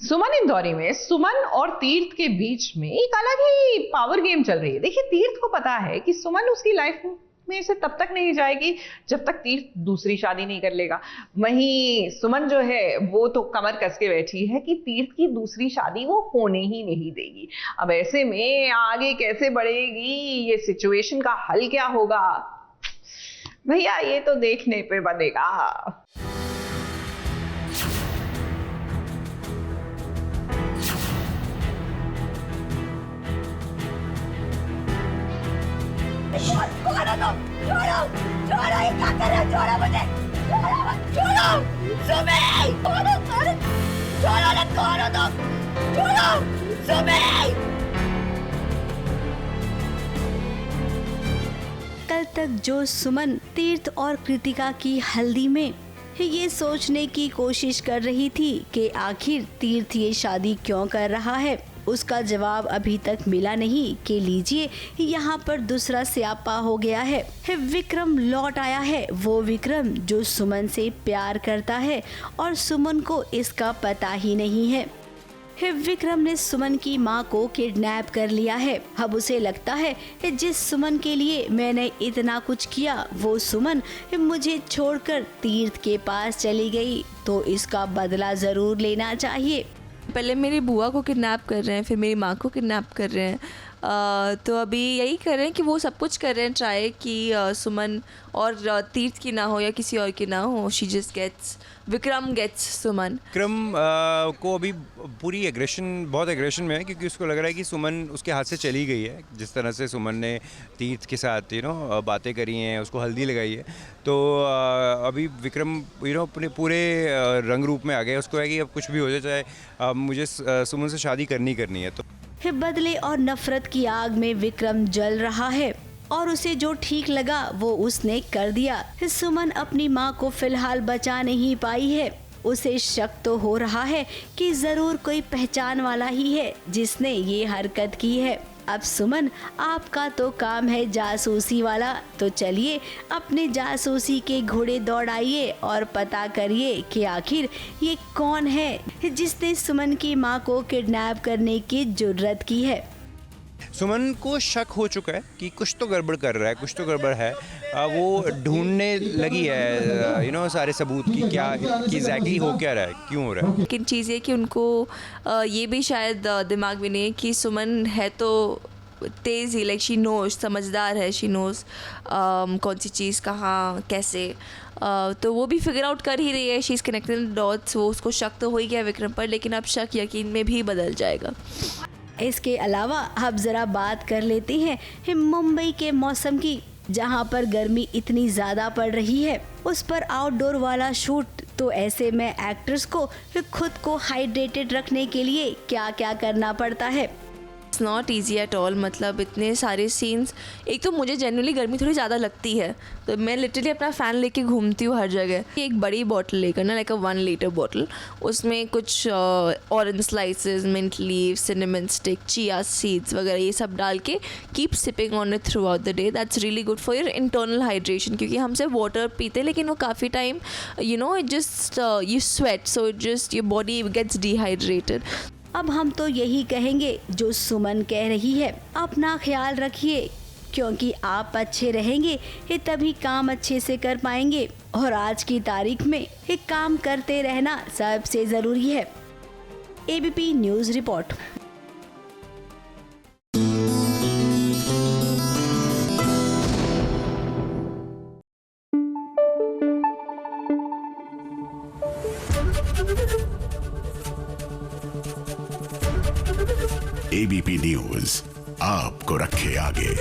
सुमन इंदौरी में सुमन और तीर्थ के बीच में एक अलग ही पावर गेम चल रही है। देखिए, तीर्थ को पता है कि सुमन उसकी लाइफ में से तब तक नहीं जाएगी जब तक तीर्थ दूसरी शादी नहीं कर लेगा। वहीं सुमन जो है वो तो कमर कस के बैठी है कि तीर्थ की दूसरी शादी वो होने ही नहीं देगी। अब ऐसे में आगे कैसे बढ़ेगी ये सिचुएशन, का हल क्या होगा भैया, ये तो देखने पे बनेगा। कल तक जो सुमन तीर्थ और कृतिका की हल्दी में ये सोचने की कोशिश कर रही थी कि आखिर तीर्थ ये शादी क्यों कर रहा है, उसका जवाब अभी तक मिला नहीं कि लीजिए यहाँ पर दूसरा स्यापा हो गया है। विक्रम लौट आया है, वो विक्रम जो सुमन से प्यार करता है और सुमन को इसका पता ही नहीं है। विक्रम ने सुमन की माँ को किडनैप कर लिया है। अब उसे लगता है जिस सुमन के लिए मैंने इतना कुछ किया वो सुमन मुझे छोड़कर तीर्थ के पास चली गई, तो इसका बदला जरूर लेना चाहिए। पहले मेरी बुआ को किडनैप कर रहे हैं, फिर मेरी माँ को किडनैप कर रहे हैं, तो अभी यही कर रहे हैं कि वो सब कुछ कर रहे हैं ट्राई कि सुमन और तीर्थ की ना हो या किसी और की ना हो। She just gets Vikram gets Suman. Vikram को अभी पूरी बहुत एग्रेशन में है, क्योंकि उसको लग रहा है कि सुमन उसके हाथ से चली गई है। जिस तरह से सुमन ने तीर्थ के साथ बातें करी हैं, उसको हल्दी लगाई है, तो अभी विक्रम अपने पूरे रंग रूप में आ गया। उसको है कि अब कुछ भी हो जाए, चाहे मुझे सुमन से शादी करनी है। तो बदले और नफरत की आग में विक्रम जल रहा है और उसे जो ठीक लगा वो उसने कर दिया। सुमन अपनी माँ को फिलहाल बचा नहीं पाई है। उसे शक तो हो रहा है कि जरूर कोई पहचान वाला ही है जिसने ये हरकत की है। अब सुमन, आपका तो काम है जासूसी वाला, तो चलिए अपने जासूसी के घोड़े दौड़ाइए और पता करिए कि आखिर ये कौन है जिसने सुमन की माँ को किडनैप करने की जुर्रत की है। सुमन को शक हो चुका है कि कुछ तो गड़बड़ कर रहा है, कुछ तो गड़बड़ है। वो ढूंढने लगी है सारे सबूत की क्या कि एग्जैक्टली हो क्या रहा है, क्यों हो रहा है। लेकिन चीज़ ये कि उनको ये भी शायद दिमाग में नहीं है कि सुमन है तो तेज़ ही, लाइक शी नोज, समझदार है, शी नोज कौन सी चीज़ कहाँ कैसे, तो वो भी फिगर आउट कर ही रही है। She is connecting dots. वो उसको शक तो हो ही गया विक्रम पर, लेकिन अब शक यकीन में भी बदल जाएगा। इसके अलावा अब जरा बात कर लेते हैं मुंबई के मौसम की, जहां पर गर्मी इतनी ज़्यादा पड़ रही है, उस पर आउटडोर वाला शूट। तो ऐसे में एक्टर्स को खुद को हाइड्रेटेड रखने के लिए क्या क्या करना पड़ता है। It's not easy at all. मतलब इतने सारे सीन्स, एक तो मुझे जनरली गर्मी थोड़ी ज़्यादा लगती है, तो मैं लिटरली अपना फ़ैन लेके घूमती हूँ हर जगह। एक बड़ी बॉटल लेकर ना, लाइक 1 लीटर बॉटल, उसमें कुछ orange slices, mint leave, cinnamon stick, chia seeds वगैरह ये सब डाल के keep sipping on it throughout the day. That's really good for your internal hydration, क्योंकि हम सिर्फ वाटर पीते हैं लेकिन वो काफ़ी time it just you sweat, so it just your body gets dehydrated. अब हम तो यही कहेंगे जो सुमन कह रही है, अपना ख्याल रखिए, क्योंकि आप अच्छे रहेंगे तभी काम अच्छे से कर पाएंगे, और आज की तारीख में एक काम करते रहना सबसे ज़रूरी है। ABP news report. ABP news आपको रखे आगे।